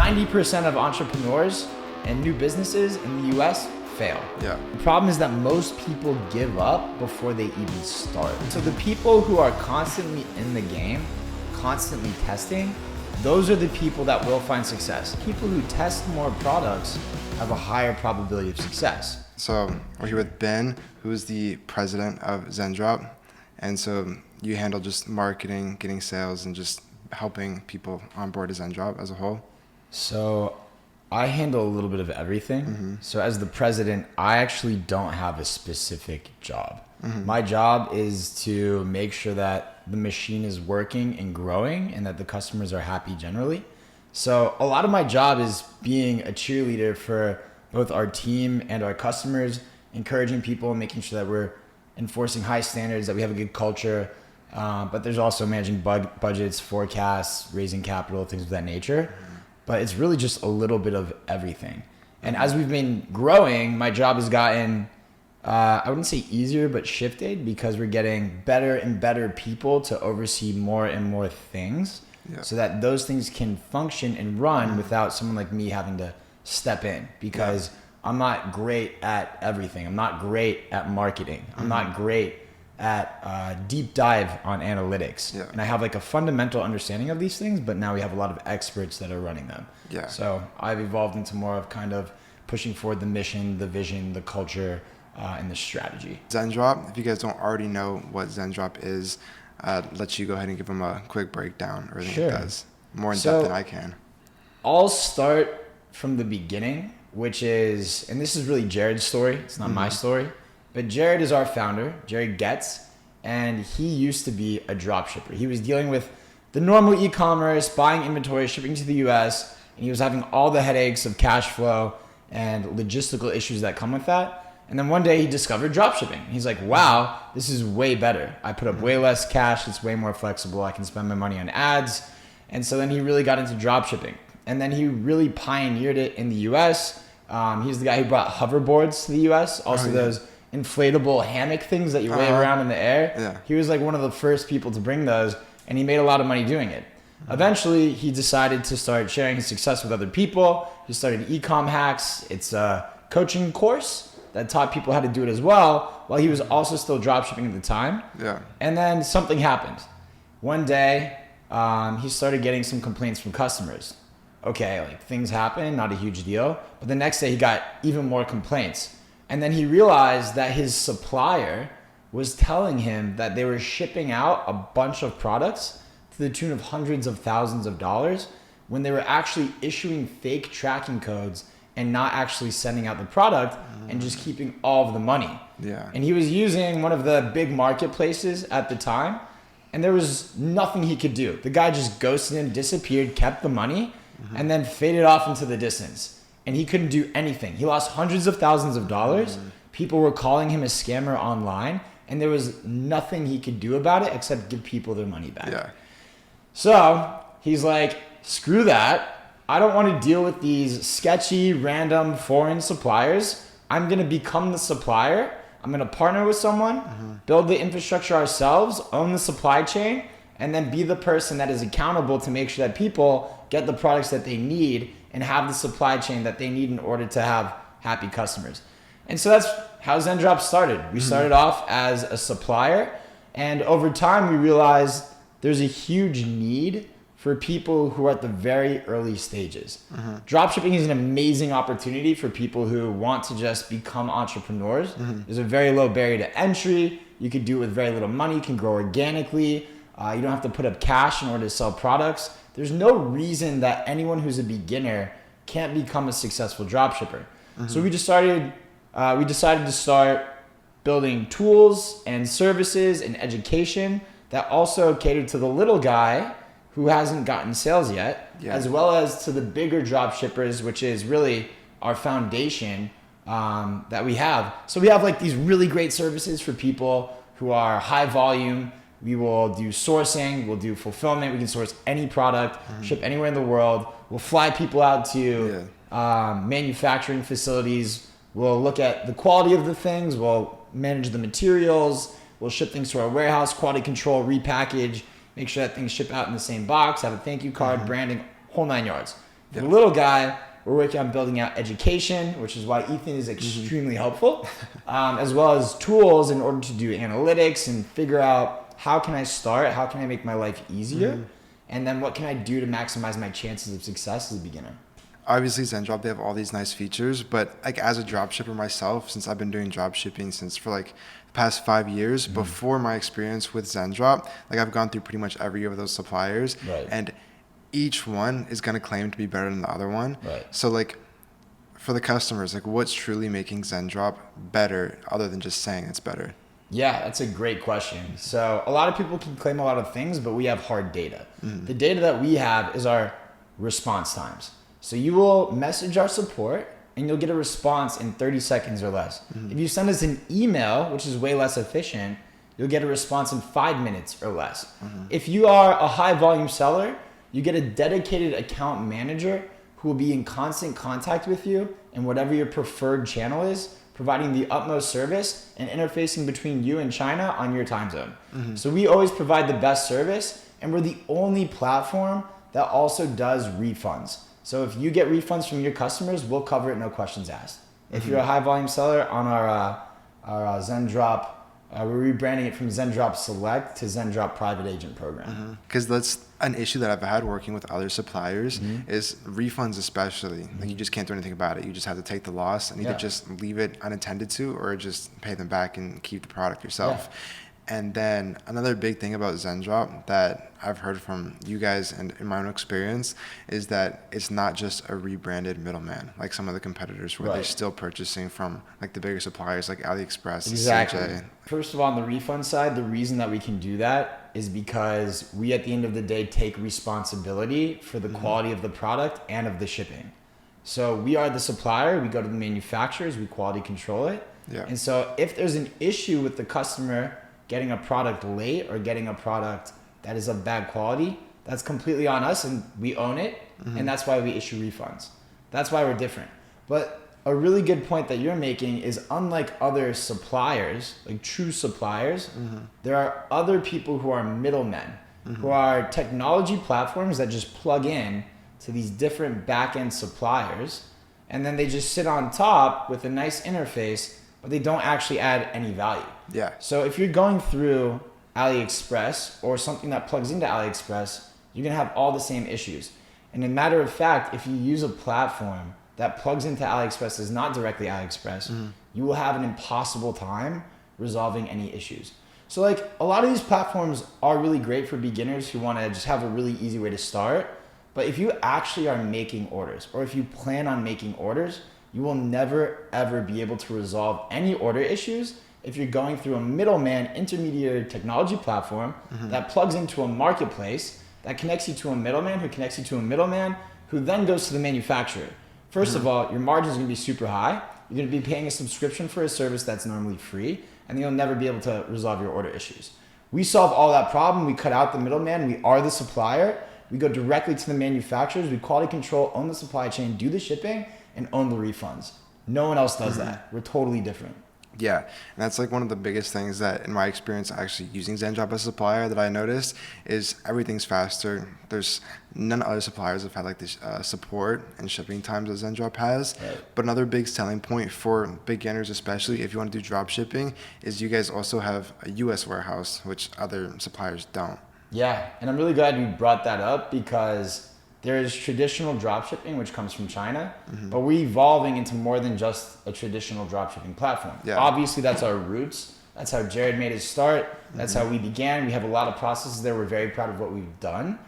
90% of entrepreneurs and new businesses in the US fail. Yeah. The problem is that most people give up before they even start. So the people who are constantly in the game, constantly testing, those are the people that will find success. People who test more products have a higher probability of success. So we're here with Ben, who is the president of Zendrop. And so you handle just marketing, getting sales, and just helping people onboard to Zendrop as a whole. So I handle a little bit of everything. So as the president, I actually don't have a specific job. My job is to make sure that the machine is working and growing and that the customers are happy generally. So a lot of my job is being a cheerleader for both our team and our customers, encouraging people and making sure that we're enforcing high standards, that we have a good culture. But there's also managing budgets, forecasts, raising capital, things of that nature. But it's really just a little bit of everything. And as we've been growing, my job has gotten, I wouldn't say easier, but shifted because we're getting better and better people to oversee more and more things so that those things can function and run without someone like me having to step in because I'm not great at everything. I'm not great at marketing. I'm not great at deep dive on analytics. And I have like a fundamental understanding of these things, but now we have a lot of experts that are running them. So I've evolved into more of kind of pushing forward the mission, the vision, the culture, and the strategy. Zendrop, if you guys don't already know what Zendrop is, let you go ahead and give them a quick breakdown or anything it does. More in depth than I can. I'll start from the beginning, which is, and this is really Jared's story. It's not my story. But Jared is our founder, Jared Getz, and he used to be a dropshipper. He was dealing with the normal e-commerce, buying inventory, shipping to the US, and he was having all the headaches of cash flow and logistical issues that come with that. And then one day he discovered dropshipping. He's like, wow, this is way better. I put up way less cash. It's way more flexible. I can spend my money on ads. And so then he really got into dropshipping. And then he really pioneered it in the US. He's the guy who brought hoverboards to the US, also those inflatable hammock things that you wave around in the air. He was like one of the first people to bring those, and he made a lot of money doing it. Eventually, he decided to start sharing his success with other people. He started Ecom Hacks. It's a coaching course that taught people how to do it as well, while he was also still dropshipping at the time. And then something happened. One day, he started getting some complaints from customers. Okay, like things happen, not a huge deal. But the next day, he got even more complaints. And then he realized that his supplier was telling him that they were shipping out a bunch of products to the tune of hundreds of thousands of dollars when they were actually issuing fake tracking codes and not actually sending out the product and just keeping all of the money. And he was using one of the big marketplaces at the time, and there was nothing he could do. The guy just ghosted him, disappeared, kept the money, and then faded off into the distance. And he couldn't do anything. He lost hundreds of thousands of dollars. People were calling him a scammer online, and there was nothing he could do about it except give people their money back. So he's like, screw that. I don't want to deal with these sketchy, random, foreign suppliers. I'm going to become the supplier. I'm going to partner with someone, build the infrastructure ourselves, own the supply chain, and then be the person that is accountable to make sure that people get the products that they need and have the supply chain that they need in order to have happy customers. And so that's how Zendrop started. We started off as a supplier, and over time we realized there's a huge need for people who are at the very early stages. Dropshipping is an amazing opportunity for people who want to just become entrepreneurs. There's a very low barrier to entry. You can do it with very little money. You can grow organically. You don't have to put up cash in order to sell products. There's no reason that anyone who's a beginner can't become a successful dropshipper. So we decided to start building tools and services and education that also cater to the little guy who hasn't gotten sales yet, as well as to the bigger dropshippers, which is really our foundation that we have. So we have like these really great services for people who are high volume. We will do sourcing, we'll do fulfillment, we can source any product, ship anywhere in the world. We'll fly people out to manufacturing facilities. We'll look at the quality of the things, we'll manage the materials, we'll ship things to our warehouse, quality control, repackage, make sure that things ship out in the same box, have a thank you card, branding, whole 9 yards. For the little guy, we're working on building out education, which is why Ethan is extremely helpful, as well as tools in order to do analytics and figure out how can I start, how can I make my life easier, and then what can I do to maximize my chances of success as a beginner. Obviously, Zendrop, they have all these nice features, but like as a dropshipper myself, since I've been doing dropshipping since for like the past 5 years, before my experience with Zendrop, like I've gone through pretty much every of those suppliers, and each one is going to claim to be better than the other one. So like for the customers, like what's truly making Zendrop better other than just saying it's better? Yeah, that's a great question. So a lot of people can claim a lot of things, but we have hard data. The data that we have is our response times. So you will message our support and you'll get a response in 30 seconds or less. If you send us an email, which is way less efficient, you'll get a response in 5 minutes or less. If you are a high volume seller, you get a dedicated account manager who will be in constant contact with you in whatever your preferred channel is, providing the utmost service and interfacing between you and China on your time zone. So we always provide the best service, and we're the only platform that also does refunds. So if you get refunds from your customers, we'll cover it, no questions asked. If you're a high volume seller on our Zendrop, we're rebranding it from Zendrop Select to Zendrop Private Agent Program. Because that's an issue that I've had working with other suppliers is refunds, especially. Like you just can't do anything about it. You just have to take the loss and either just leave it unattended to or just pay them back and keep the product yourself. And then another big thing about Zendrop that I've heard from you guys and in my own experience is that it's not just a rebranded middleman like some of the competitors where they're still purchasing from like the bigger suppliers like AliExpress. Exactly. First of all, on the refund side, the reason that we can do that is because we at the end of the day take responsibility for the quality of the product and of the shipping. So we are the supplier, we go to the manufacturers, we quality control it. And so if there's an issue with the customer getting a product late or getting a product that is of bad quality, that's completely on us and we own it. And that's why we issue refunds. That's why we're different. But a really good point that you're making is unlike other suppliers, like true suppliers, there are other people who are middlemen, who are technology platforms that just plug in to these different back-end suppliers. And then they just sit on top with a nice interface, but they don't actually add any value. So if you're going through AliExpress or something that plugs into AliExpress, you're gonna have all the same issues. And in matter of fact, if you use a platform that plugs into AliExpress is not directly AliExpress, you will have an impossible time resolving any issues. So like a lot of these platforms are really great for beginners who wanna just have a really easy way to start. But if you actually are making orders or if you plan on making orders, you will never ever be able to resolve any order issues if you're going through a middleman intermediary technology platform that plugs into a marketplace that connects you to a middleman who connects you to a middleman who then goes to the manufacturer. First of all, your margin is going to be super high. You're going to be paying a subscription for a service that's normally free, and you'll never be able to resolve your order issues. We solve all that problem. We cut out the middleman. We are the supplier. We go directly to the manufacturers. We quality control, own the supply chain, do the shipping, and own the refunds. No one else does that. We're totally different. Yeah, and that's like one of the biggest things that in my experience actually using Zendrop as a supplier that I noticed is everything's faster. There's none other suppliers have had like this support and shipping times that Zendrop has. But another big selling point for beginners, especially if you want to do drop shipping, is you guys also have a US warehouse, which other suppliers don't. Yeah, and I'm really glad you brought that up because there is traditional dropshipping, which comes from China, but we're evolving into more than just a traditional dropshipping platform. Obviously, that's our roots. That's how Jared made his start. That's how we began. We have a lot of processes there. We're very proud of what we've done,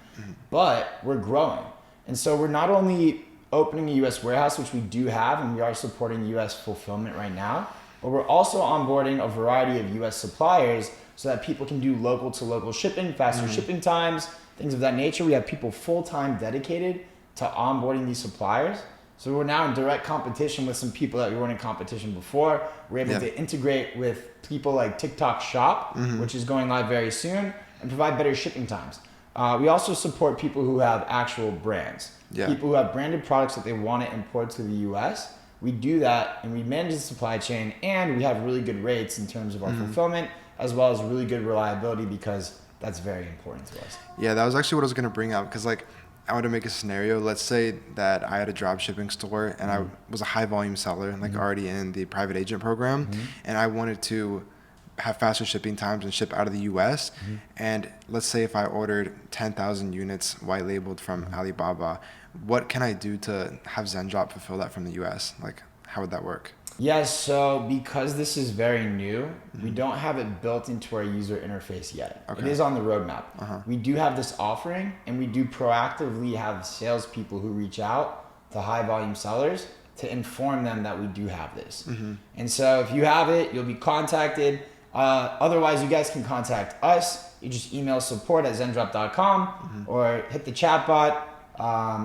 but we're growing. And so we're not only opening a U.S. warehouse, which we do have, and we are supporting U.S. fulfillment right now, but we're also onboarding a variety of U.S. suppliers so that people can do local to local shipping, faster shipping times, things of that nature. We have people full-time dedicated to onboarding these suppliers. So we're now in direct competition with some people that we weren't in competition before. We're able to integrate with people like TikTok Shop, which is going live very soon, and provide better shipping times. We also support people who have actual brands, people who have branded products that they want to import to the US. We do that and we manage the supply chain, and we have really good rates in terms of our fulfillment, as well as really good reliability because that's very important to us. Yeah, that was actually what I was going to bring up because like I want to make a scenario. Let's say that I had a drop shipping store and I was a high volume seller, like already in the private agent program, and I wanted to have faster shipping times and ship out of the US. And let's say if I ordered 10,000 units white labeled from Alibaba, what can I do to have Zendrop fulfill that from the US? Like, how would that work? Yes, so because this is very new, we don't have it built into our user interface yet. Okay. It is on the roadmap. We do have this offering, and we do proactively have salespeople who reach out to high volume sellers to inform them that we do have this. And so if you have it, you'll be contacted. Otherwise, you guys can contact us. You just email support@zendrop.com or hit the chat bot,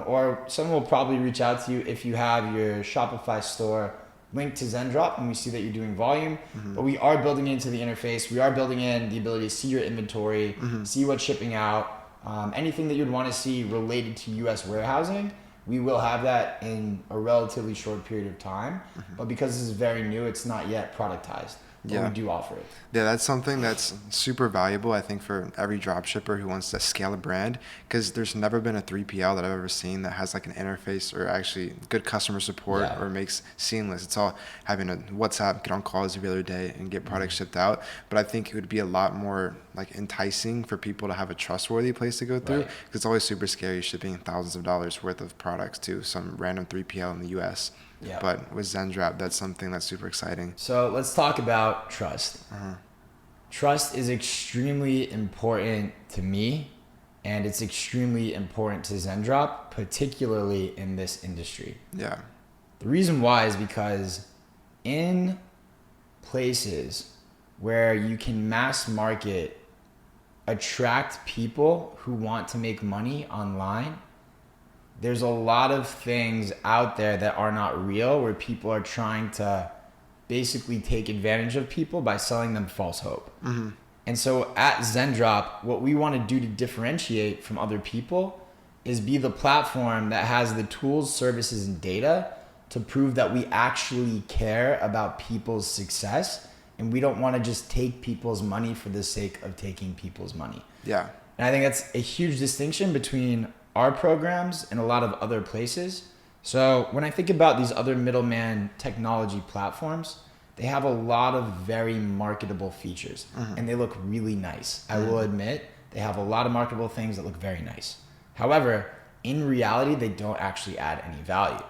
or someone will probably reach out to you if you have your Shopify store linked to Zendrop and we see that you're doing volume. But we are building into the interface. We are building in the ability to see your inventory, see what's shipping out, anything that you'd want to see related to US warehousing. We will have that in a relatively short period of time. But because this is very new, it's not yet productized. But we do offer it. Yeah, that's something that's super valuable, I think, for every dropshipper who wants to scale a brand, because there's never been a 3PL that I've ever seen that has like an interface or actually good customer support or makes seamless. It's all having a WhatsApp, get on calls every other day and get products shipped out. But I think it would be a lot more like enticing for people to have a trustworthy place to go through, because it's always super scary shipping thousands of dollars worth of products to some random 3PL in the US. Yeah. But with Zendrop, that's something that's super exciting. So let's talk about trust. Trust is extremely important to me, and it's extremely important to Zendrop, particularly in this industry. Yeah. The reason why is because in places where you can mass market, attract people who want to make money online, there's a lot of things out there that are not real, where people are trying to basically take advantage of people by selling them false hope. And so at Zendrop, what we want to do to differentiate from other people is be the platform that has the tools, services, and data to prove that we actually care about people's success, and we don't want to just take people's money for the sake of taking people's money. Yeah. And I think that's a huge distinction between our programs and a lot of other places. So when I think about these other middleman technology platforms, they have a lot of very marketable features and they look really nice. I will admit they have a lot of marketable things that look very nice. However, in reality, they don't actually add any value.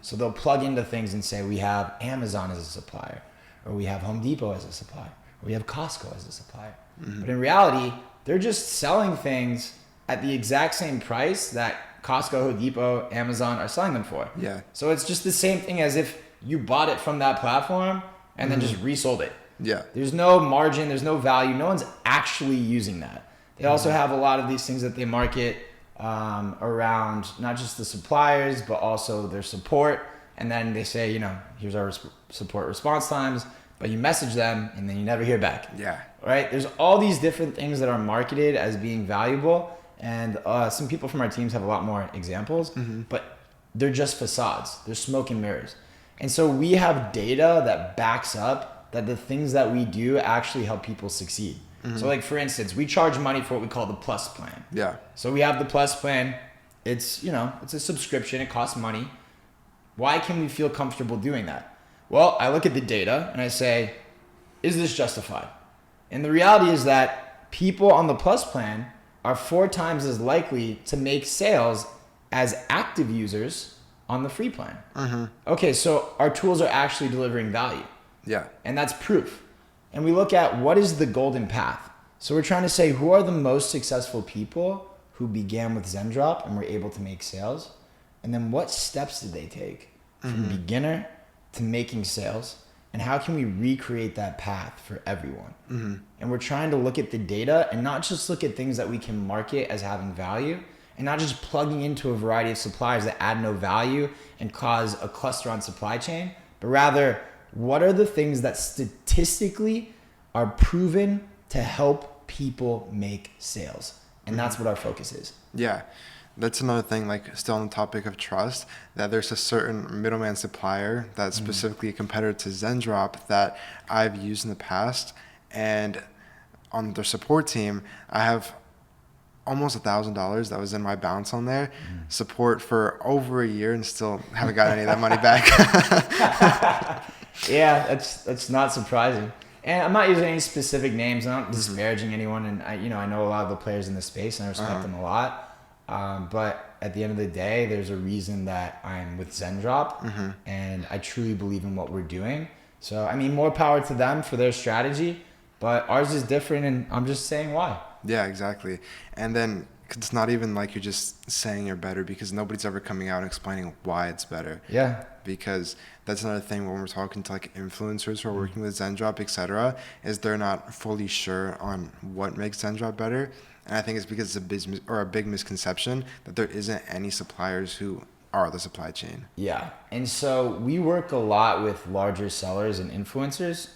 So they'll plug into things and say, we have Amazon as a supplier, or we have Home Depot as a supplier, or we have Costco as a supplier. But in reality, they're just selling things at the exact same price that Costco, Home Depot, Amazon are selling them for. Yeah. So it's just the same thing as if you bought it from that platform and then just resold it. Yeah. There's no margin, there's no value. No one's actually using that. They also have a lot of these things that they market around not just the suppliers, but also their support. And then they say, here's our support response times, but you message them and then you never hear back. Yeah. Right? There's all these different things that are marketed as being valuable. And some people from our teams have a lot more examples, but they're just facades. They're smoke and mirrors. And so we have data that backs up that the things that we do actually help people succeed. So like, for instance, we charge money for what we call the Plus plan. Yeah. So we have the Plus plan. It's, it's a subscription. It costs money. Why can we feel comfortable doing that? Well, I look at the data and I say, is this justified? And the reality is that people on the Plus plan are 4 times as likely to make sales as active users on the free plan. Okay, so our tools are actually delivering value. Yeah. And that's proof. And we look at what is the golden path. So we're trying to say, who are the most successful people who began with Zendrop and were able to make sales? And then what steps did they take from beginner to making sales? And how can we recreate that path for everyone? And we're trying to look at the data and not just look at things that we can market as having value, and not just plugging into a variety of suppliers that add no value and cause a cluster on supply chain, but rather, what are the things that statistically are proven to help people make sales? And that's what our focus is. Yeah. That's another thing, like still on the topic of trust, that there's a certain middleman supplier that's specifically a competitor to Zendrop that I've used in the past. And on their support team, I have almost $1,000 that was in my balance on there, support for over a year, and still haven't got any of that money back. Yeah, that's not surprising. And I'm not using any specific names. I'm not disparaging anyone. And I know a lot of the players in the space, and I respect them a lot. But at the end of the day, there's a reason that I'm with Zendrop, and I truly believe in what we're doing. So, I mean, more power to them for their strategy, but ours is different, and I'm just saying why. Yeah, exactly. And then it's not even like you're just saying you're better, because nobody's ever coming out and explaining why it's better. Yeah. Because that's another thing when we're talking to like influencers who are working with Zendrop, etc., is they're not fully sure on what makes Zendrop better. And I think it's because it's a big misconception that there isn't any suppliers who are the supply chain. Yeah. And so we work a lot with larger sellers and influencers,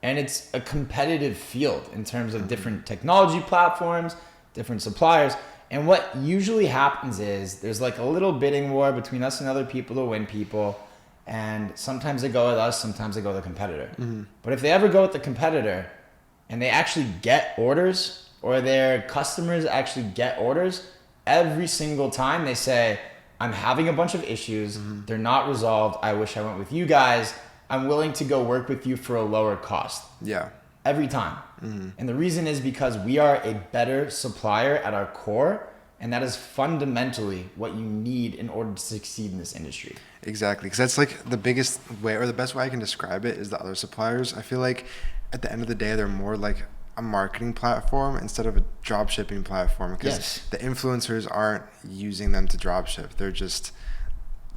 and it's a competitive field in terms of different technology platforms, different suppliers. And what usually happens is there's like a little bidding war between us and other people to win people. And sometimes they go with us, sometimes they go with the competitor. But if they ever go with the competitor and they actually get orders, or their customers actually get orders, every single time they say, I'm having a bunch of issues, they're not resolved, I wish I went with you guys, I'm willing to go work with you for a lower cost. Yeah. Every time. And the reason is because we are a better supplier at our core, and that is fundamentally what you need in order to succeed in this industry. Exactly, because that's like the biggest way, or the best way I can describe it, is the other suppliers. I feel like at the end of the day, they're more like a marketing platform instead of a drop shipping platform, because the influencers aren't using them to drop ship. They're just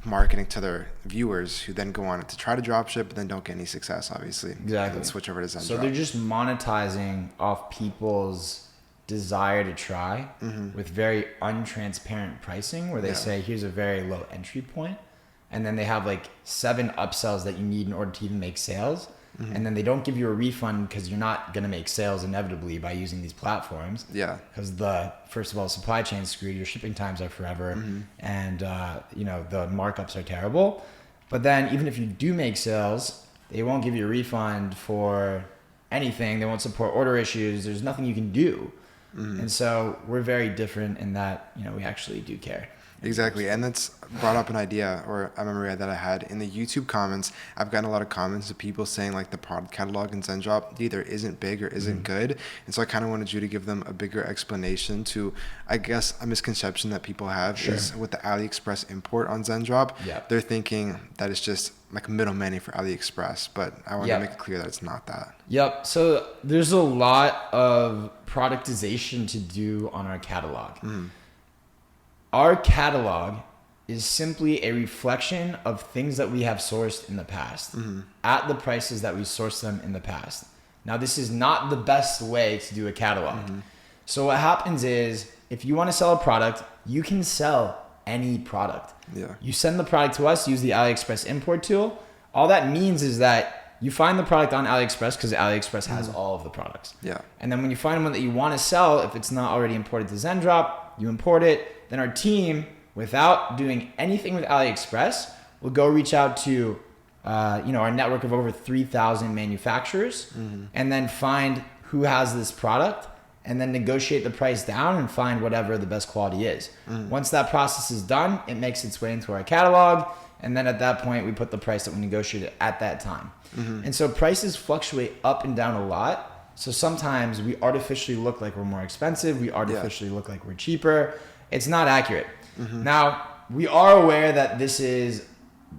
marketing to their viewers, who then go on to try to drop ship, but then don't get any success, obviously. Exactly. And switch over to Zendrop. So they're just monetizing off people's desire to try with very untransparent pricing, where they say, here's a very low entry point, and then they have like 7 upsells that you need in order to even make sales. And then they don't give you a refund because you're not going to make sales inevitably by using these platforms. Yeah. Because first of all, supply chain's screwed, your shipping times are forever, and the markups are terrible. But then even if you do make sales, they won't give you a refund for anything. They won't support order issues. There's nothing you can do. And so we're very different in that, we actually do care. Exactly. And that's brought up an idea or a memory that I had in the YouTube comments. I've gotten a lot of comments of people saying like the product catalog in Zendrop either isn't big or isn't good. And so I kind of wanted you to give them a bigger explanation to, I guess, a misconception that people have is with the AliExpress import on Zendrop. They're thinking that it's just like middleman for AliExpress, but I want to make it clear that it's not that. Yep. So there's a lot of productization to do on our catalog. Our catalog is simply a reflection of things that we have sourced in the past at the prices that we sourced them in the past. Now, this is not the best way to do a catalog. So what happens is, if you want to sell a product, you can sell any product. You send the product to us, use the AliExpress import tool. All that means is that you find the product on AliExpress, because AliExpress has all of the products. And then when you find one that you want to sell, if it's not already imported to Zendrop, you import it. Then our team, without doing anything with AliExpress, will go reach out to our network of over 3,000 manufacturers, and then find who has this product, and then negotiate the price down and find whatever the best quality is. Once that process is done, it makes its way into our catalog, and then at that point, we put the price that we negotiated at that time. And so prices fluctuate up and down a lot. So sometimes we artificially look like we're more expensive. We artificially look like we're cheaper. It's not accurate. Now, we are aware that this is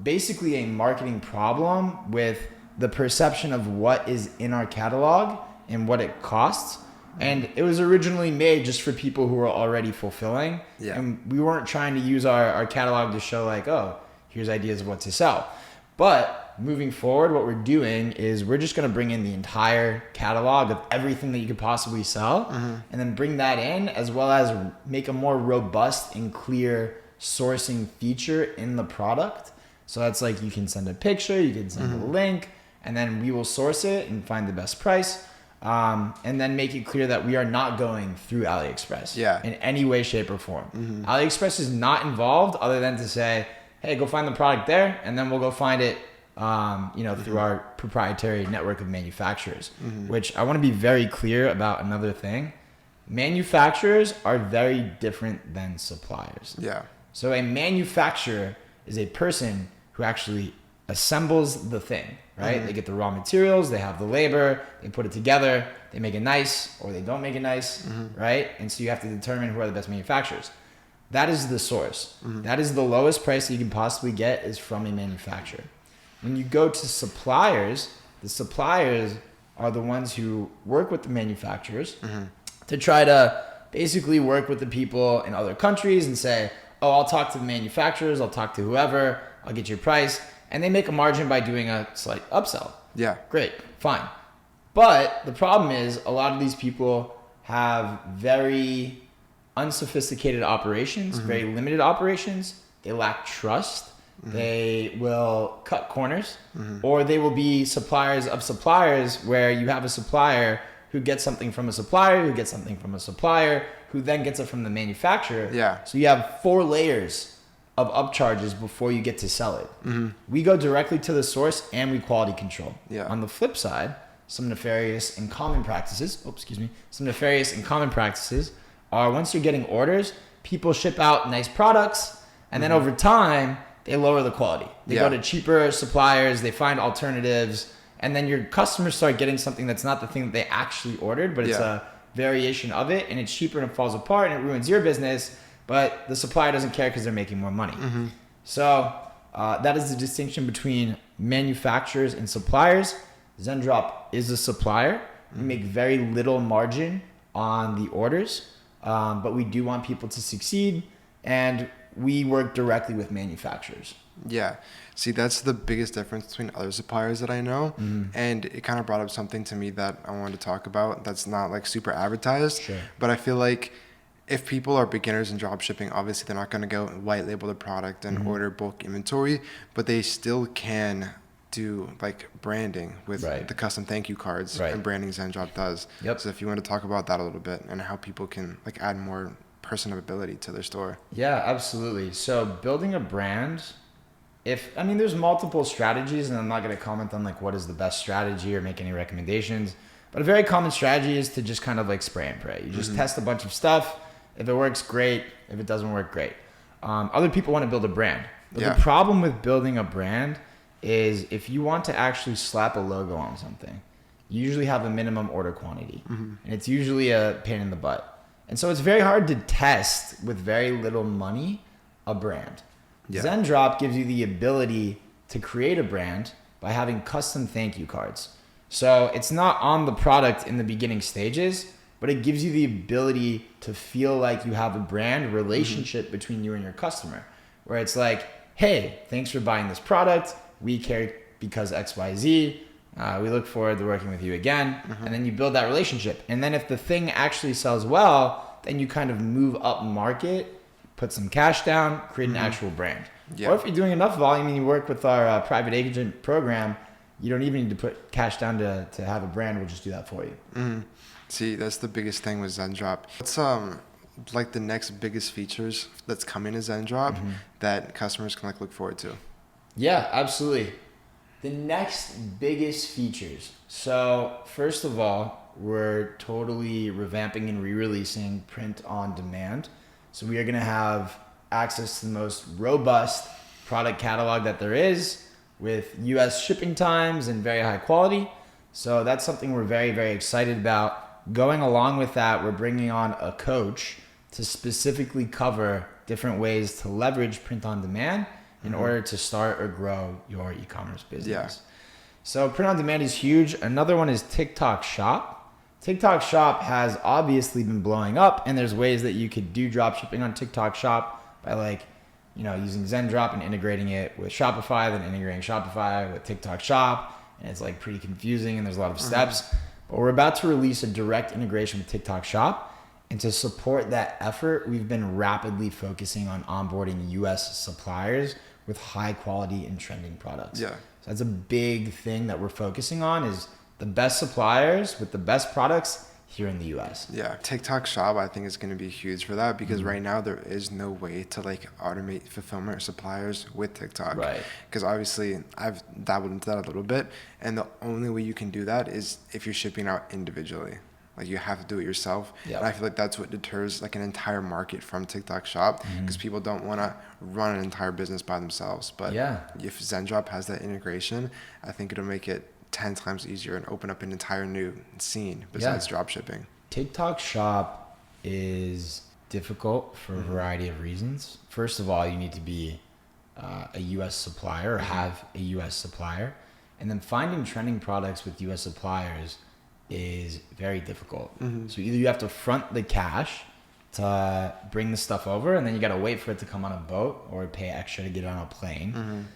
basically a marketing problem with the perception of what is in our catalog and what it costs. And it was originally made just for people who were already fulfilling. And we weren't trying to use our catalog to show like, oh, here's ideas of what to sell. But moving forward, what we're doing is we're just going to bring in the entire catalog of everything that you could possibly sell, and then bring that in, as well as make a more robust and clear sourcing feature in the product. So that's like, you can send a picture, you can send a link, and then we will source it and find the best price, and then make it clear that we are not going through AliExpress in any way, shape, or form. AliExpress is not involved, other than to say, hey, go find the product there, and then we'll go find it through our proprietary network of manufacturers. Which I want to be very clear about another thing. Manufacturers are very different than suppliers. Yeah. So a manufacturer is a person who actually assembles the thing, right? They get the raw materials, they have the labor, they put it together, they make it nice or they don't make it nice, right? And so you have to determine who are the best manufacturers. That is the source. That is the lowest price that you can possibly get is from a manufacturer. When you go to suppliers, the suppliers are the ones who work with the manufacturers to try to basically work with the people in other countries and say, oh, I'll talk to the manufacturers, I'll talk to whoever, I'll get your price. And they make a margin by doing a slight upsell. Yeah. Great, fine. But the problem is a lot of these people have very unsophisticated operations, very limited operations. They lack trust. They will cut corners, or they will be suppliers of suppliers where you have a supplier who gets something from a supplier, who gets something from a supplier, who then gets it from the manufacturer. Yeah. So you have 4 layers of upcharges before you get to sell it. We go directly to the source and we quality control. Yeah. On the flip side, some nefarious and common practices, are once you're getting orders, people ship out nice products and then over time, they lower the quality. They go to cheaper suppliers, they find alternatives, and then your customers start getting something that's not the thing that they actually ordered, but it's a variation of it, and it's cheaper and it falls apart and it ruins your business, but the supplier doesn't care because they're making more money. So that is the distinction between manufacturers and suppliers. Zendrop is a supplier. We make very little margin on the orders, but we do want people to succeed, and we work directly with manufacturers. Yeah. See, that's the biggest difference between other suppliers that I know. And it kind of brought up something to me that I wanted to talk about that's not like super advertised. Sure. But I feel like if people are beginners in dropshipping, obviously they're not going to go white label the product and order bulk inventory, but they still can do like branding with the custom thank you cards and branding Zendrop does. So if you want to talk about that a little bit and how people can like add more personability to their store. Yeah, absolutely. So building a brand, there's multiple strategies, and I'm not going to comment on like what is the best strategy or make any recommendations, but a very common strategy is to just kind of like spray and pray. You just test a bunch of stuff. If it works, great. If it doesn't work, great. Other people want to build a brand. But the problem with building a brand is if you want to actually slap a logo on something, you usually have a minimum order quantity, and it's usually a pain in the butt. And so it's very hard to test with very little money a brand. Zendrop gives you the ability to create a brand by having custom thank you cards. So it's not on the product in the beginning stages, but it gives you the ability to feel like you have a brand relationship between you and your customer, where it's like, hey, thanks for buying this product. We care because XYZ. We look forward to working with you again. And then you build that relationship. And then if the thing actually sells well, then you kind of move up market, put some cash down, create an actual brand. Or if you're doing enough volume and you work with our private agent program, you don't even need to put cash down to have a brand. We'll just do that for you. See, that's the biggest thing with Zendrop. What's like the next biggest features that's coming to Zendrop that customers can like look forward to? Yeah, absolutely. The next biggest features. So first of all, we're totally revamping and re-releasing print on demand. So we are going to have access to the most robust product catalog that there is with US shipping times and very high quality. So that's something we're very, very excited about. Going along with that, we're bringing on a coach to specifically cover different ways to leverage print on demand in order to start or grow your e-commerce business. So print on demand is huge. Another one is TikTok Shop. TikTok Shop has obviously been blowing up, and there's ways that you could do drop shipping on TikTok Shop by using Zendrop and integrating it with Shopify, then integrating Shopify with TikTok Shop. And it's like pretty confusing and there's a lot of steps. But we're about to release a direct integration with TikTok Shop. And to support that effort, we've been rapidly focusing on onboarding US suppliers with high quality and trending products. So that's a big thing that we're focusing on is the best suppliers with the best products here in the US. TikTok Shop I think is going to be huge for that because right now there is no way to like automate fulfillment or suppliers with TikTok. Because obviously I've dabbled into that a little bit, and the only way you can do that is if you're shipping out individually. Like you have to do it yourself. Yep. And I feel like that's what deters like an entire market from TikTok Shop, because people don't want to run an entire business by themselves. But if Zendrop has that integration, I think it'll make it 10 times easier and open up an entire new scene besides dropshipping. TikTok Shop is difficult for a variety of reasons. First of all, you need to be a US supplier or have a US supplier. And then finding trending products with US suppliers is very difficult. So either you have to front the cash to bring the stuff over, and then you got to wait for it to come on a boat or pay extra to get it on a plane.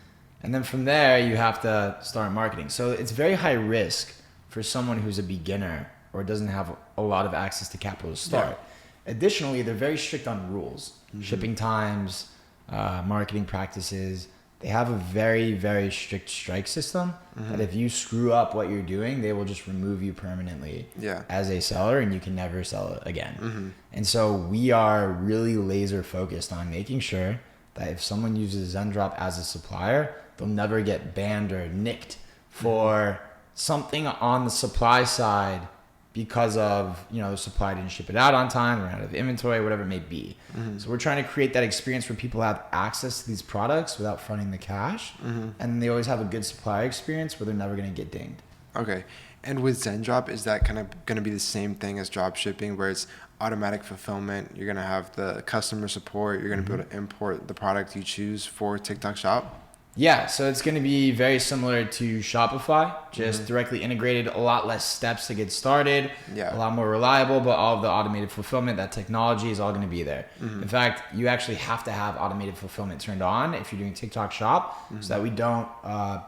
And then from there, you have to start marketing. So it's very high risk for someone who's a beginner or doesn't have a lot of access to capital to start. Additionally, they're very strict on rules, shipping times, marketing practices. They have a very, very strict strike system that if you screw up what you're doing, they will just remove you permanently as a seller, and you can never sell it again. And so we are really laser focused on making sure that if someone uses Zendrop as a supplier, they'll never get banned or nicked for something on the supply side because of, the supply didn't ship it out on time, or out of inventory, whatever it may be. So we're trying to create that experience where people have access to these products without fronting the cash, and they always have a good supplier experience where they're never going to get dinged. Okay. And with Zendrop, is that kind of going to be the same thing as drop shipping, where it's automatic fulfillment? You're going to have the customer support. You're going to be able to import the product you choose for TikTok Shop? Yeah, so it's going to be very similar to Shopify, just directly integrated, a lot less steps to get started, a lot more reliable, but all of the automated fulfillment, that technology is all going to be there. In fact, you actually have to have automated fulfillment turned on if you're doing TikTok Shop, so that we don't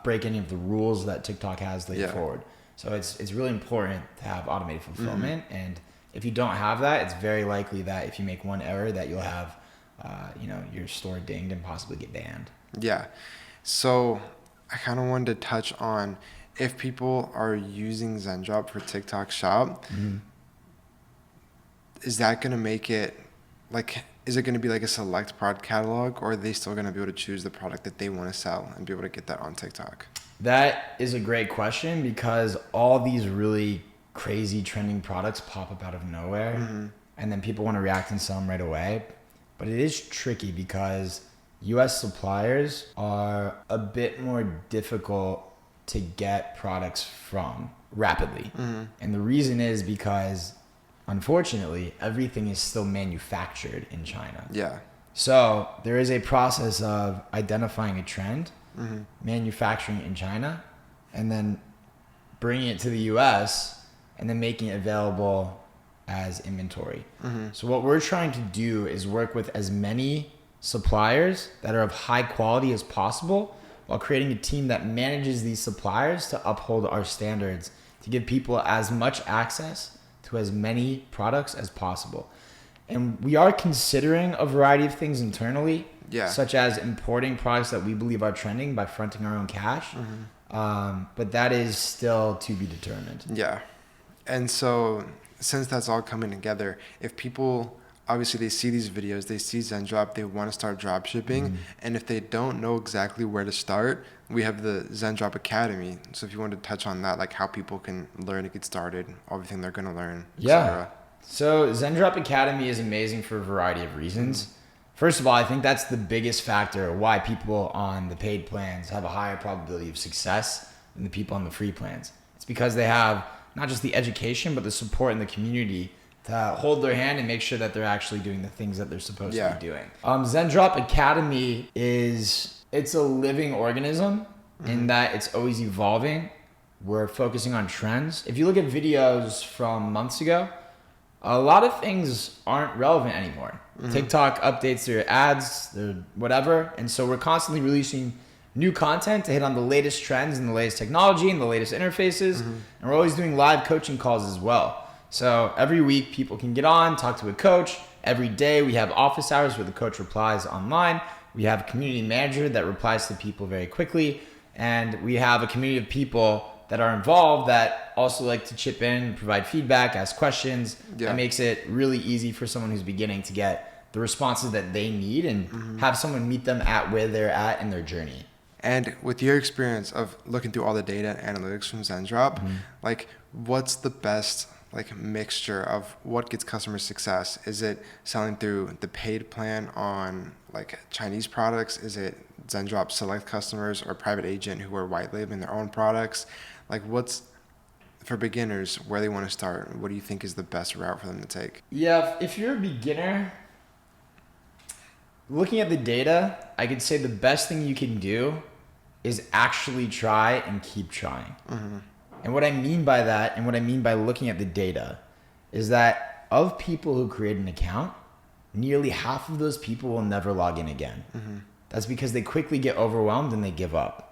break any of the rules that TikTok has laid forward. So it's really important to have automated fulfillment, and if you don't have that, it's very likely that if you make one error that you'll have your store dinged and possibly get banned. Yeah. So I kind of wanted to touch on, if people are using Zendrop for TikTok Shop, is that going to make it is it going to be like a select product catalog, or are they still going to be able to choose the product that they want to sell and be able to get that on TikTok? That is a great question, because all these really crazy trending products pop up out of nowhere, and then people want to react and sell them right away. But it is tricky because US suppliers are a bit more difficult to get products from rapidly. And the reason is because, unfortunately, everything is still manufactured in China. So there is a process of identifying a trend, manufacturing it in China, and then bringing it to the US, and then making it available as inventory. So what we're trying to do is work with as many suppliers that are of high quality as possible, while creating a team that manages these suppliers to uphold our standards, to give people as much access to as many products as possible. And we are considering a variety of things internally, such as importing products that we believe are trending by fronting our own cash. But that is still to be determined. And so since that's all coming together, if people, obviously they see these videos, they see Zendrop, they want to start drop shipping, and if they don't know exactly where to start, we have the Zendrop Academy. So if you want to touch on that, like how people can learn to get started, everything they're going to learn, etc. So Zendrop Academy is amazing for a variety of reasons. First of all, I think that's the biggest factor why people on the paid plans have a higher probability of success than the people on the free plans. It's because they have not just the education, but the support in the community to hold their hand and make sure that they're actually doing the things that they're supposed to be doing. Zendrop Academy it's a living organism in that it's always evolving. We're focusing on trends. If you look at videos from months ago, a lot of things aren't relevant anymore. TikTok updates their ads, their whatever. And so we're constantly releasing new content to hit on the latest trends and the latest technology and the latest interfaces. And we're always doing live coaching calls as well. So every week people can get on, talk to a coach. Every day we have office hours where the coach replies online. We have a community manager that replies to people very quickly. And we have a community of people that are involved that also like to chip in, provide feedback, ask questions. That makes it really easy for someone who's beginning to get the responses that they need and have someone meet them at where they're at in their journey. And with your experience of looking through all the data and analytics from Zendrop, like what's the best like mixture of what gets customer success? Is it selling through the paid plan on like Chinese products? Is it Zendrop select customers or private agent who are white labeling their own products? Like what's for beginners where they want to start? What do you think is the best route for them to take? Yeah, if you're a beginner, looking at the data, I could say the best thing you can do is actually try and keep trying. Mm-hmm. And what I mean by that, and what I mean by looking at the data, is that of people who create an account, nearly half of those people will never log in again. Mm-hmm. That's because they quickly get overwhelmed and they give up.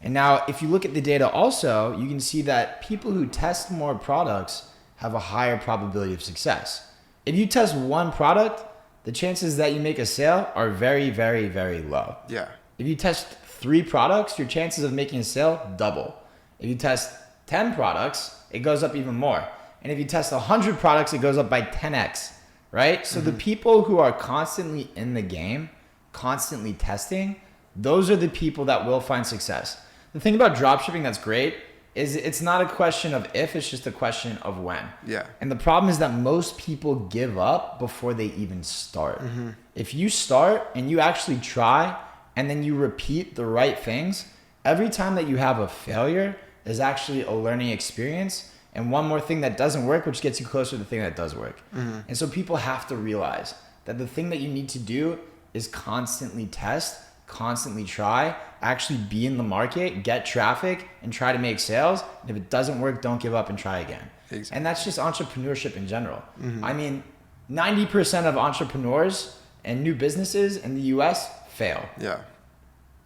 And now, if you look at the data also, you can see that people who test more products have a higher probability of success. If you test one product, the chances that you make a sale are very, very, very low. Yeah. If you test 3 products, your chances of making a sale double. If you test 10 products, it goes up even more. And if you test 100 products, it goes up by 10x, right? So the people who are constantly in the game, constantly testing, those are the people that will find success. The thing about dropshipping that's great is it's not a question of if, it's just a question of when. Yeah. And the problem is that most people give up before they even start. Mm-hmm. If you start and you actually try and then you repeat the right things, every time that you have a failure is actually a learning experience and one more thing that doesn't work, which gets you closer to the thing that does work. Mm-hmm. And so people have to realize that the thing that you need to do is constantly test, constantly try, actually be in the market, get traffic, and try to make sales. And if it doesn't work, don't give up and try again. Exactly. And that's just entrepreneurship in general. Mm-hmm. I mean, 90% of entrepreneurs and new businesses in the US fail. Yeah.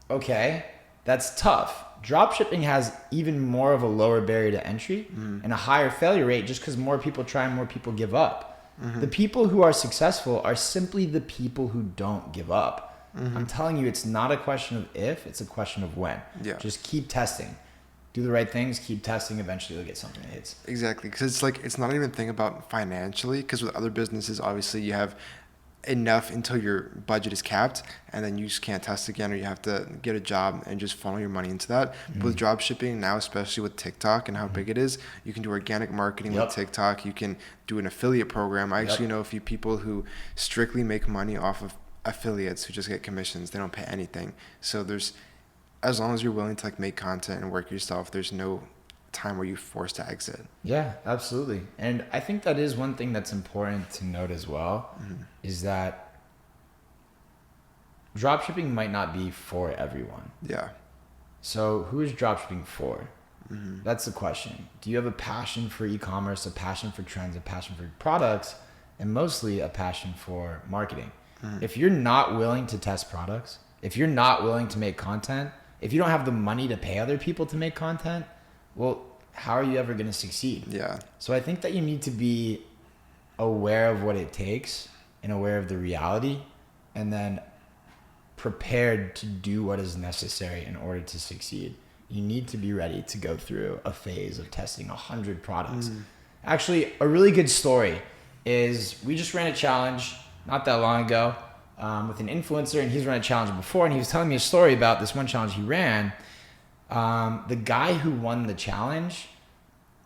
Okay, that's tough. Dropshipping has even more of a lower barrier to entry and a higher failure rate just because more people try and more people give up. Mm-hmm. The people who are successful are simply the people who don't give up. Mm-hmm. I'm telling you, it's not a question of if, it's a question of when. Yeah. Just keep testing. Do the right things, keep testing, eventually you'll get something that hits. Exactly, because it's like, it's not even a thing about financially, because with other businesses, obviously you have enough until your budget is capped and then you just can't test again, or you have to get a job and just funnel your money into that. Mm-hmm. But with drop shipping now, especially with TikTok and how big it is, you can do organic marketing with TikTok. You can do an affiliate program. I actually know a few people who strictly make money off of affiliates who just get commissions. They don't pay anything. So there's, as long as you're willing to like make content and work yourself, there's no time where you're forced to exit. Yeah, absolutely. And I think that is one thing that's important to note as well, is that dropshipping might not be for everyone. Yeah. So who is dropshipping for? Mm-hmm. That's the question. Do you have a passion for e-commerce, a passion for trends, a passion for products, and mostly a passion for marketing? Mm-hmm. If you're not willing to test products, if you're not willing to make content, if you don't have the money to pay other people to make content, well, how are you ever going to succeed? Yeah. So I think that you need to be aware of what it takes and aware of the reality, and then prepared to do what is necessary in order to succeed. You need to be ready to go through a phase of testing 100 products. Actually, a really good story is we just ran a challenge not that long ago with an influencer, and he's run a challenge before, and he was telling me a story about this one challenge he ran. The guy who won the challenge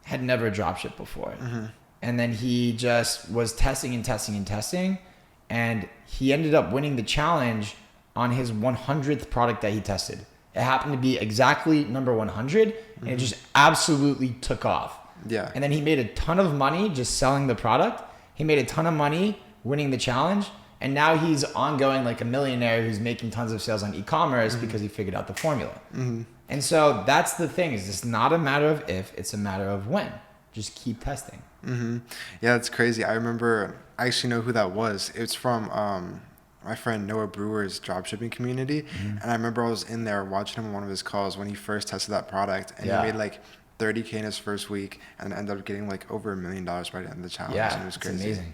had never dropshipped before. Mm-hmm. And then he just was testing and testing and testing. And he ended up winning the challenge on his 100th product that he tested. It happened to be exactly number 100. And it just absolutely took off. Yeah. And then he made a ton of money just selling the product. He made a ton of money winning the challenge. And now he's ongoing like a millionaire who's making tons of sales on e-commerce because he figured out the formula. Mm-hmm. And so that's the thing, is it's not a matter of if, it's a matter of when. Just keep testing. Mm-hmm. Yeah, that's crazy. I remember, I actually know who that was. It's from my friend Noah Brewer's dropshipping community. Mm-hmm. And I remember I was in there watching him on one of his calls when he first tested that product. And he made like $30K in his first week and ended up getting like over $1 million by the end of the challenge. Yeah, and it was crazy. It's amazing.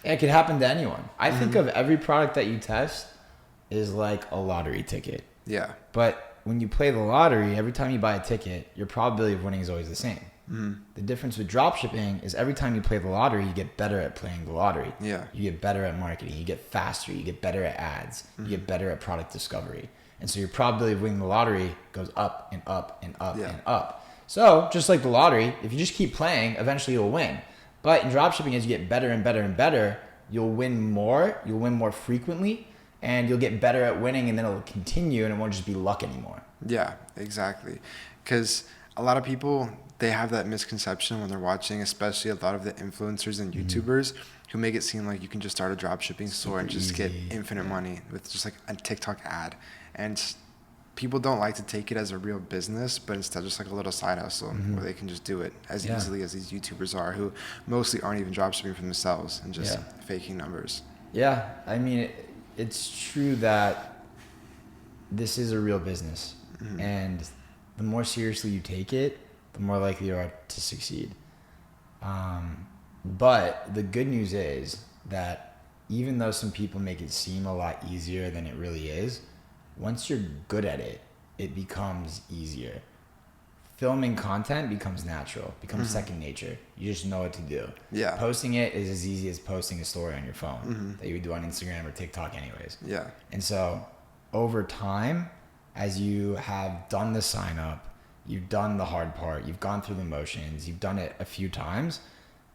It could happen to anyone. I think of every product that you test is like a lottery ticket. Yeah. But when you play the lottery, every time you buy a ticket, your probability of winning is always the same. Mm-hmm. The difference with dropshipping is every time you play the lottery, you get better at playing the lottery. Yeah. You get better at marketing. You get faster. You get better at ads. Mm-hmm. You get better at product discovery. And so your probability of winning the lottery goes up and up and up and up. So just like the lottery, if you just keep playing, eventually you'll win. But in dropshipping, as you get better and better and better, you'll win more frequently, and you'll get better at winning, and then it'll continue, and it won't just be luck anymore. Yeah, exactly. Because a lot of people, they have that misconception when they're watching, especially a lot of the influencers and YouTubers who make it seem like you can just start a dropshipping store and just get infinite money with just like a TikTok ad. And people don't like to take it as a real business, but instead just like a little side hustle where they can just do it as easily as these YouTubers are, who mostly aren't even dropshipping for themselves and just faking numbers. Yeah, I mean, it's true that this is a real business, and the more seriously you take it, the more likely you are to succeed. But the good news is that even though some people make it seem a lot easier than it really is, once you're good at it, it becomes easier. Filming content becomes natural, becomes second nature. You just know what to do. Yeah. Posting it is as easy as posting a story on your phone that you would do on Instagram or TikTok anyways. Yeah. And so over time, as you have done the sign up, you've done the hard part, you've gone through the motions, you've done it a few times,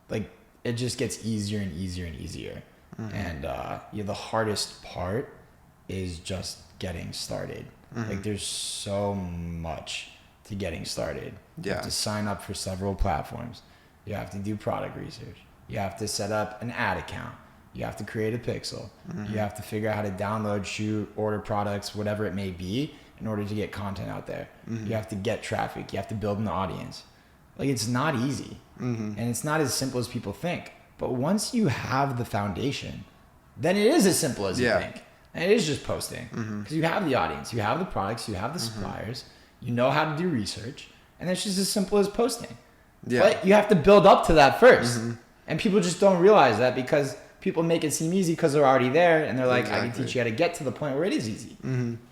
like it just gets easier and easier and easier. And the hardest part is just getting started. Like there's so much to getting started. You have to sign up for several platforms. You have to do product research. You have to set up an ad account. You have to create a pixel. You have to figure out how to download, shoot, order products, whatever it may be, in order to get content out there. You have to get traffic. You have to build an audience. Like it's not easy. And it's not as simple as people think. But once you have the foundation, then it is as simple as you think. And it is just posting. Because you have the audience, you have the products, you have the suppliers, you know how to do research, and it's just as simple as posting. But you have to build up to that first. And people just don't realize that, because people make it seem easy because they're already there, and they're like, I can teach you how to get to the point where it is easy.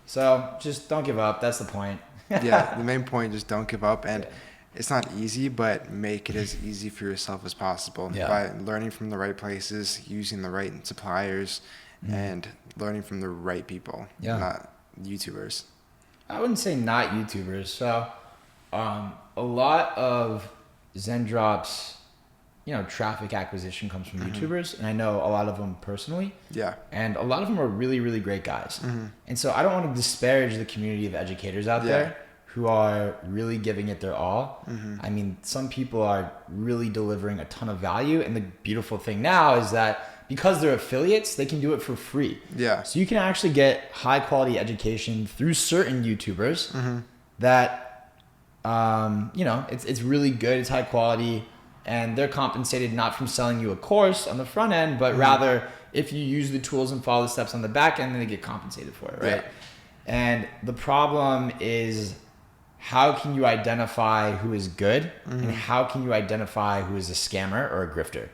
So just don't give up. That's the point. The main point, just don't give up. And it's not easy, but make it as easy for yourself as possible by learning from the right places, using the right suppliers, and learning from the right people, not YouTubers. I wouldn't say not YouTubers. So a lot of Zendrop's traffic acquisition comes from YouTubers, and I know a lot of them personally. And a lot of them are really, really great guys. And so I don't want to disparage the community of educators out there who are really giving it their all. I mean, some people are really delivering a ton of value, and the beautiful thing now is that because they're affiliates, they can do it for free. So you can actually get high quality education through certain YouTubers that, it's really good, it's high quality, and they're compensated not from selling you a course on the front end, but rather if you use the tools and follow the steps on the back end, then they get compensated for it, right? And the problem is, how can you identify who is good and how can you identify who is a scammer or a grifter?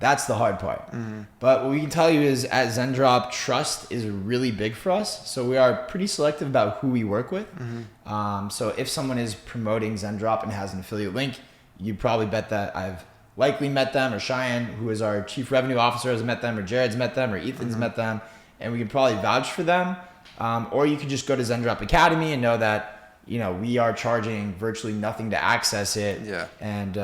That's the hard part. But what we can tell you is at Zendrop, trust is really big for us. So we are pretty selective about who we work with. So if someone is promoting Zendrop and has an affiliate link, you probably bet that I've likely met them, or Cheyenne, who is our chief revenue officer, has met them, or Jared's met them, or Ethan's met them, and we can probably vouch for them. Or you could just go to Zendrop Academy and know that we are charging virtually nothing to access it. And,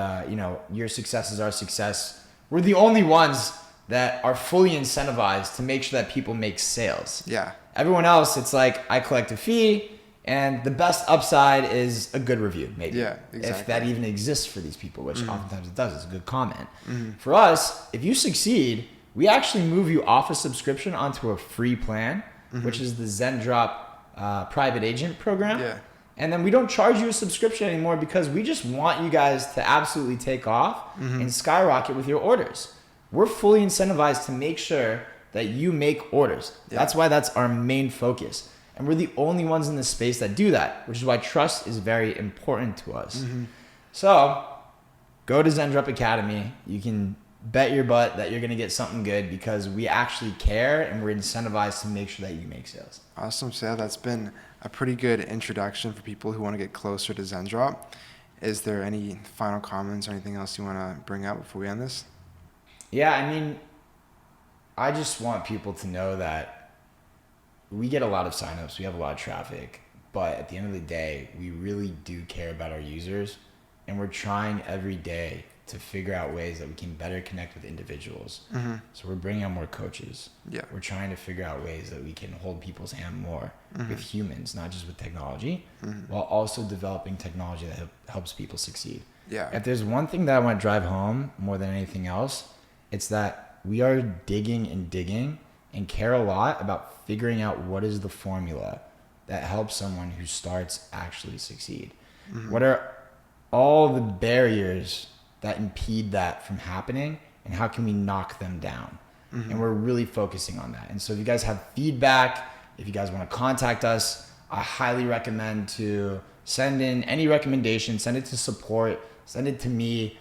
your success is our success. We're the only ones that are fully incentivized to make sure that people make sales. Everyone else, it's like, I collect a fee, and the best upside is a good review, maybe. If that even exists for these people, which oftentimes it does. It's a good comment. For us, if you succeed, we actually move you off a subscription onto a free plan, which is the Zendrop private agent program. And then we don't charge you a subscription anymore, because we just want you guys to absolutely take off and skyrocket with your orders. We're fully incentivized to make sure that you make orders. That's why that's our main focus. And we're the only ones in this space that do that, which is why trust is very important to us. So go to Zendrop Academy. You can bet your butt that you're going to get something good, because we actually care and we're incentivized to make sure that you make sales. Awesome. So that's been a pretty good introduction for people who want to get closer to Zendrop. Is there any final comments or anything else you want to bring up before we end this? I just want people to know that we get a lot of signups, we have a lot of traffic, but at the end of the day, we really do care about our users, and we're trying every day to figure out ways that we can better connect with individuals. So we're bringing on more coaches. Yeah. We're trying to figure out ways that we can hold people's hand more with humans, not just with technology, while also developing technology that helps people succeed. Yeah. If there's one thing that I want to drive home more than anything else, it's that we are digging and care a lot about figuring out what is the formula that helps someone who starts actually succeed. What are all the barriers that impede that from happening, and how can we knock them down? And we're really focusing on that. And so if you guys have feedback, if you guys want to contact us, I highly recommend to send in any recommendation, send it to support, send it to me.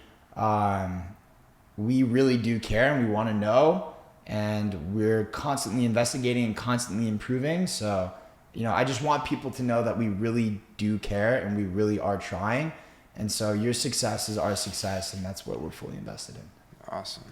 We really do care and we want to know, and we're constantly investigating and constantly improving. So, I just want people to know that we really do care and we really are trying. And so your success is our success, and that's what we're fully invested in. Awesome.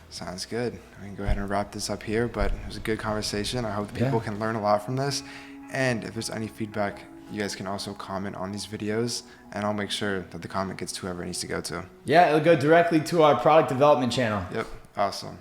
Sounds good. We can go ahead and wrap this up here, but it was a good conversation. I hope people can learn a lot from this. And if there's any feedback, you guys can also comment on these videos, and I'll make sure that the comment gets to whoever it needs to go to. Yeah, it'll go directly to our product development channel. Yep. Awesome.